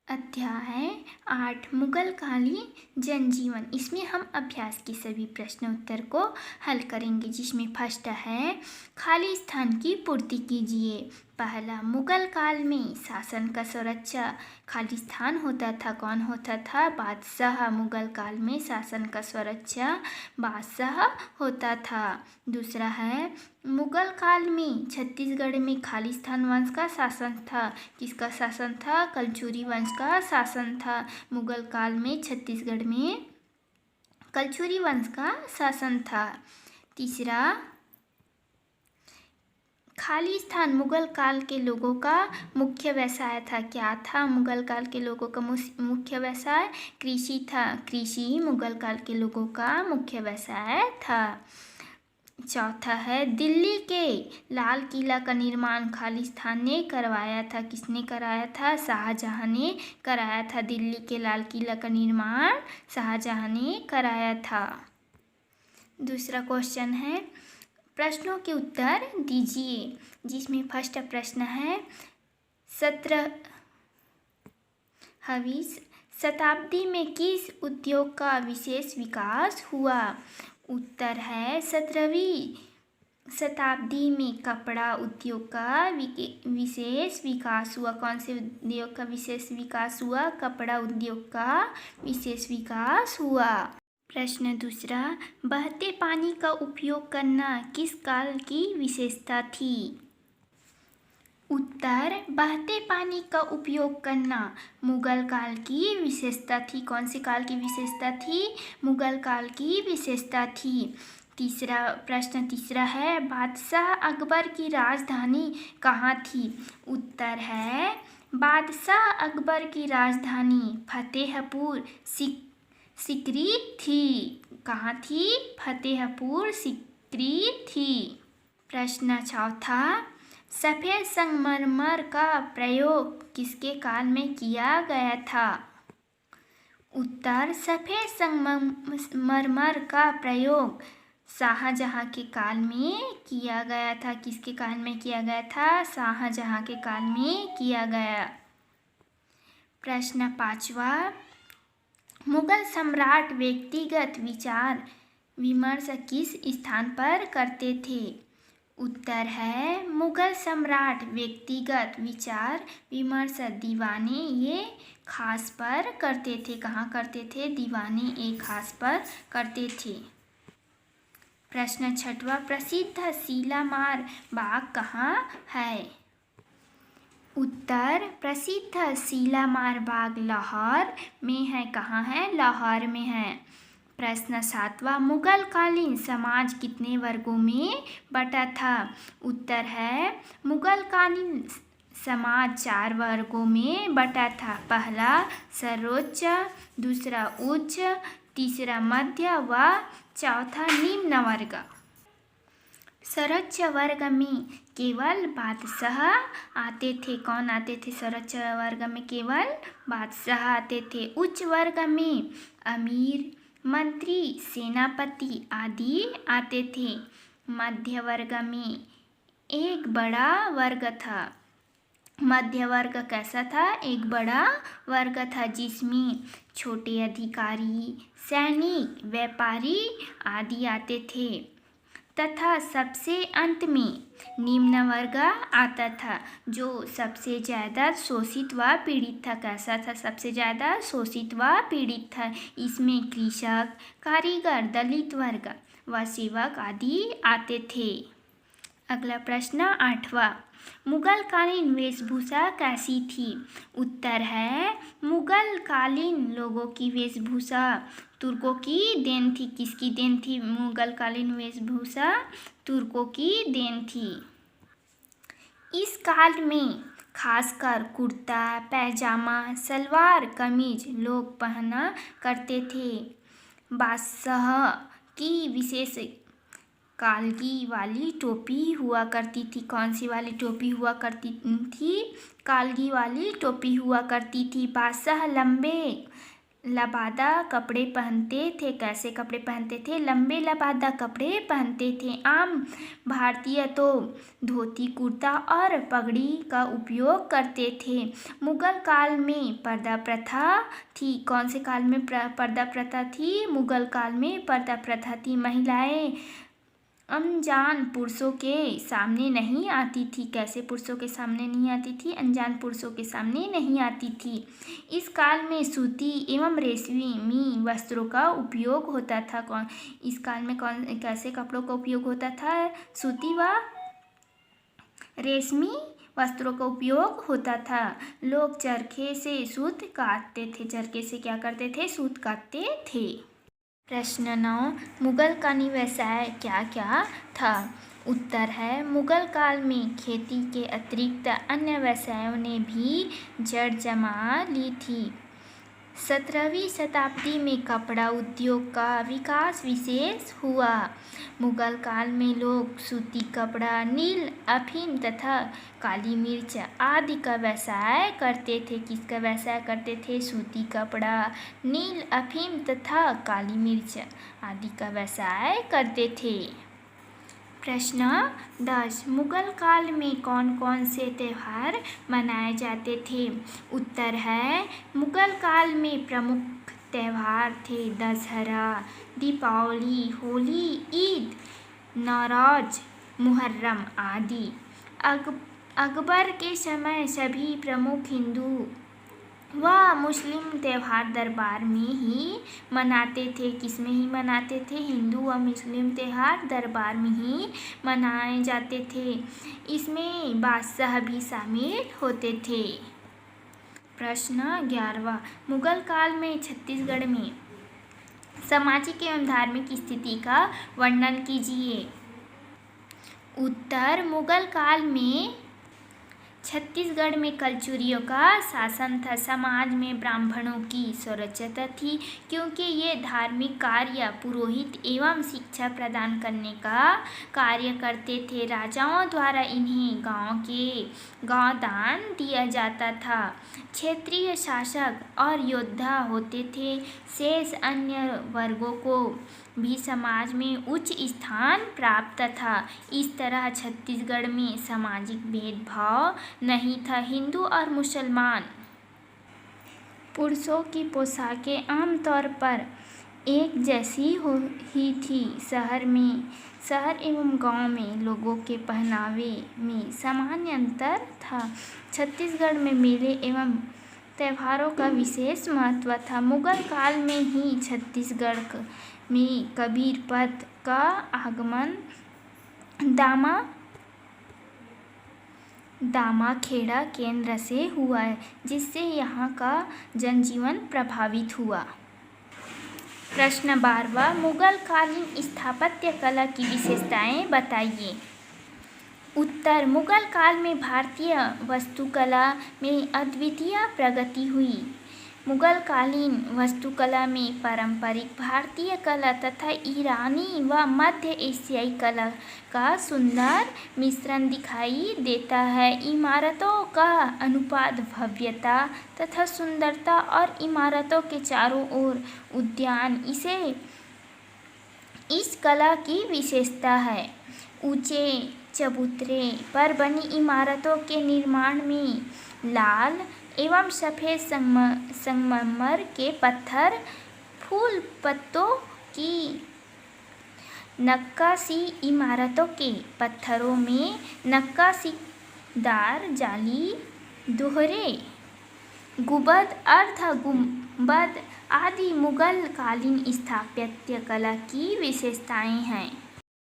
अध्याय 8 मुगलकालीन जनजीवन। इसमें हम अभ्यास के सभी प्रश्न उत्तर को हल करेंगे, जिसमें फर्स्ट है खाली स्थान की पूर्ति कीजिए। पहला, मुगल काल में शासन का सुरक्षा खाली स्थान होता था। कौन होता था? बादशाह। मुगल काल में शासन का सुरक्षा बादशाह होता था। दूसरा है मुगल काल में छत्तीसगढ़ में खालिस्तान वंश का शासन था। किसका शासन था? कलचुरी वंश का शासन था। मुगल काल में छत्तीसगढ़ में कलचुरी वंश का शासन था। तीसरा, खालिस्तान मुगल काल के लोगों का मुख्य व्यवसाय था। क्या था मुगल काल के लोगों का मुख्य व्यवसाय? कृषि था। कृषि मुगल काल के लोगों का मुख्य व्यवसाय था। चौथा है दिल्ली के लाल किला का निर्माण खालिस्तान ने करवाया था। किसने कराया था? शाहजहां ने कराया था। दिल्ली के लाल किला का निर्माण शाहजहां ने कराया था। दूसरा क्वेश्चन है प्रश्नों के उत्तर दीजिए, जिसमें फर्स्ट प्रश्न है 17वीं शताब्दी में किस उद्योग का विशेष विकास हुआ? उत्तर है 17वीं शताब्दी में कपड़ा उद्योग का विशेष विकास हुआ। कौन से उद्योग का विशेष विकास हुआ? कपड़ा उद्योग का विशेष विकास हुआ। प्रश्न दूसरा, बहते पानी का उपयोग करना किस काल की विशेषता थी? उत्तर, बहते पानी का उपयोग करना मुगल काल की विशेषता थी। कौन से काल की विशेषता थी? मुगल काल की विशेषता थी। प्रश्न तीसरा है बादशाह अकबर की राजधानी कहाँ थी? उत्तर है बादशाह अकबर की राजधानी फतेहपुर सीकरी थी। कहाँ थी? फतेहपुर सीकरी थी। प्रश्न चौथा, सफेद संगमरमर का प्रयोग किसके काल में किया गया था? उत्तर, सफेद संगमरमर का प्रयोग शाहजहां के काल में किया गया था। किसके काल में किया गया था? शाहजहां के काल में किया गया। प्रश्न पांचवा, मुगल सम्राट व्यक्तिगत विचार विमर्श किस स्थान पर करते थे? उत्तर है मुगल सम्राट व्यक्तिगत विचार विमर्श दीवाने ये खास पर करते थे। कहाँ करते थे? दीवाने ए खास पर करते थे। प्रश्न छठवा, प्रसिद्ध सीलामार बाग कहाँ है? उत्तर, प्रसिद्ध सीलामार बाग लाहौर में है। कहाँ है? लाहौर में है। प्रश्न सातवां, मुगल कालीन समाज कितने वर्गों में बटा था? उत्तर है मुगल कालीन समाज 4 वर्गों में बटा था। पहला सर्वोच्च, दूसरा उच्च, तीसरा मध्य व चौथा निम्न वर्ग। सर्वोच्च वर्ग में केवल बादशाह आते थे। कौन आते थे? सर्वोच्च वर्ग में केवल बादशाह आते थे। उच्च वर्ग में अमीर, मंत्री, सेनापति आदि आते थे। मध्य वर्ग में एक बड़ा वर्ग था। मध्य वर्ग कैसा था? एक बड़ा वर्ग था, जिसमें छोटे अधिकारी, सैनिक, व्यापारी आदि आते थे। तथा सबसे अंत में निम्न वर्ग आता था, जो सबसे ज़्यादा शोषित व पीड़ित था। कैसा था? सबसे ज़्यादा शोषित व पीड़ित था। इसमें कृषक, कारीगर, दलित वर्ग व सेवक आदि आते थे। अगला प्रश्न आठवां, मुगल कालीन वेशभूषा कैसी थी? उत्तर है मुगल कालीन लोगों की वेशभूषा तुर्कों की देन थी। किसकी देन थी? मुगल कालीन वेशभूषा तुर्कों की देन थी। इस काल में खासकर कुर्ता, पैजामा, सलवार कमीज लोग पहना करते थे। बादशाह की विशेष कालगी वाली टोपी हुआ करती थी। कौन सी वाली टोपी हुआ करती थी? कालगी वाली टोपी हुआ करती थी। बादशाह लंबे लबादा कपड़े पहनते थे। कैसे कपड़े पहनते थे? लंबे लबादा कपड़े पहनते थे। आम भारतीय तो धोती कुर्ता और पगड़ी का उपयोग करते थे। मुगल काल में पर्दा प्रथा थी। कौन से काल में पर्दा प्रथा थी? मुगल काल में पर्दा प्रथा थी। महिलाएं अनजान पुरुषों के सामने नहीं आती थी। कैसे पुरुषों के सामने नहीं आती थी? अनजान पुरुषों के सामने नहीं आती थी। इस काल में सूती एवं रेशमी वस्त्रों का उपयोग होता था। इस काल में कैसे कपड़ों का उपयोग होता था? सूती व रेशमी वस्त्रों का उपयोग होता था। लोग चरखे से सूत काटते थे। चरखे से क्या करते थे? सूत काटते थे। प्रश्न 9, मुगल का व्यवसाय क्या क्या था? उत्तर है, मुगल काल में खेती के अतिरिक्त अन्य व्यवसायों ने भी जड़ जमा ली थी। 17वीं शताब्दी में कपड़ा उद्योग का विकास विशेष हुआ। मुगल काल में लोग सूती कपड़ा, नील, अफीम तथा काली मिर्च आदि का व्यवसाय करते थे। किसका व्यवसाय करते थे? सूती कपड़ा, नील, अफीम तथा काली मिर्च आदि का व्यवसाय करते थे। प्रश्न 10, मुगल काल में कौन कौन से त्यौहार मनाए जाते थे? उत्तर है, मुगल काल में प्रमुख त्यौहार थे दशहरा, दीपावली, होली, ईद, नौरोज, मुहर्रम आदि। अकबर के समय सभी प्रमुख हिंदू व मुस्लिम त्यौहार दरबार में ही मनाते थे। किस में ही मनाते थे? हिंदू व मुस्लिम त्यौहार दरबार में ही मनाए जाते थे। इसमें बादशाह भी शामिल होते थे। प्रश्न 11, मुगल काल में छत्तीसगढ़ में सामाजिक एवं धार्मिक स्थिति का वर्णन कीजिए। उत्तर, मुगल काल में छत्तीसगढ़ में कलचुरियों का शासन था। समाज में ब्राह्मणों की सर्वोच्चता थी, क्योंकि ये धार्मिक कार्य, पुरोहित एवं शिक्षा प्रदान करने का कार्य करते थे। राजाओं द्वारा इन्हें गांव दान दिया जाता था। क्षेत्रीय शासक और योद्धा होते थे। शेष अन्य वर्गों को भी समाज में उच्च स्थान प्राप्त था। इस तरह छत्तीसगढ़ में सामाजिक भेदभाव नहीं था। हिंदू और मुसलमान पुरुषों की पोशाकें आमतौर पर एक जैसी ही थी। शहर एवं गांव में लोगों के पहनावे में सामान्य अंतर था। छत्तीसगढ़ में मेले एवं त्योहारों का विशेष महत्व था। मुगल काल में ही छत्तीसगढ़ में कबीर पद का आगमन दामाखेड़ा केंद्र से हुआ, जिससे यहाँ का जनजीवन प्रभावित हुआ। प्रश्न 12, मुगल कालीन स्थापत्य कला की विशेषताएं बताइए। उत्तर, मुगल काल में भारतीय वास्तुकला में अद्वितीय प्रगति हुई। मुगल कालीन वास्तुकला में पारंपरिक भारतीय कला तथा ईरानी व मध्य एशियाई कला का सुंदर मिश्रण दिखाई देता है। इमारतों का अनुपात भव्यता तथा सुंदरता और इमारतों के चारों ओर उद्यान इस कला की विशेषता है। ऊंचे चबूतरे पर बनी इमारतों के निर्माण में लाल एवं सफ़ेद संगमरमर के पत्थर, फूल पत्तों की नक्काशी, इमारतों के पत्थरों में नक्काशीदार जाली, दोहरे गुंबद, अर्ध गुंबद आदि मुगल कालीन स्थापत्य कला की विशेषताएं हैं।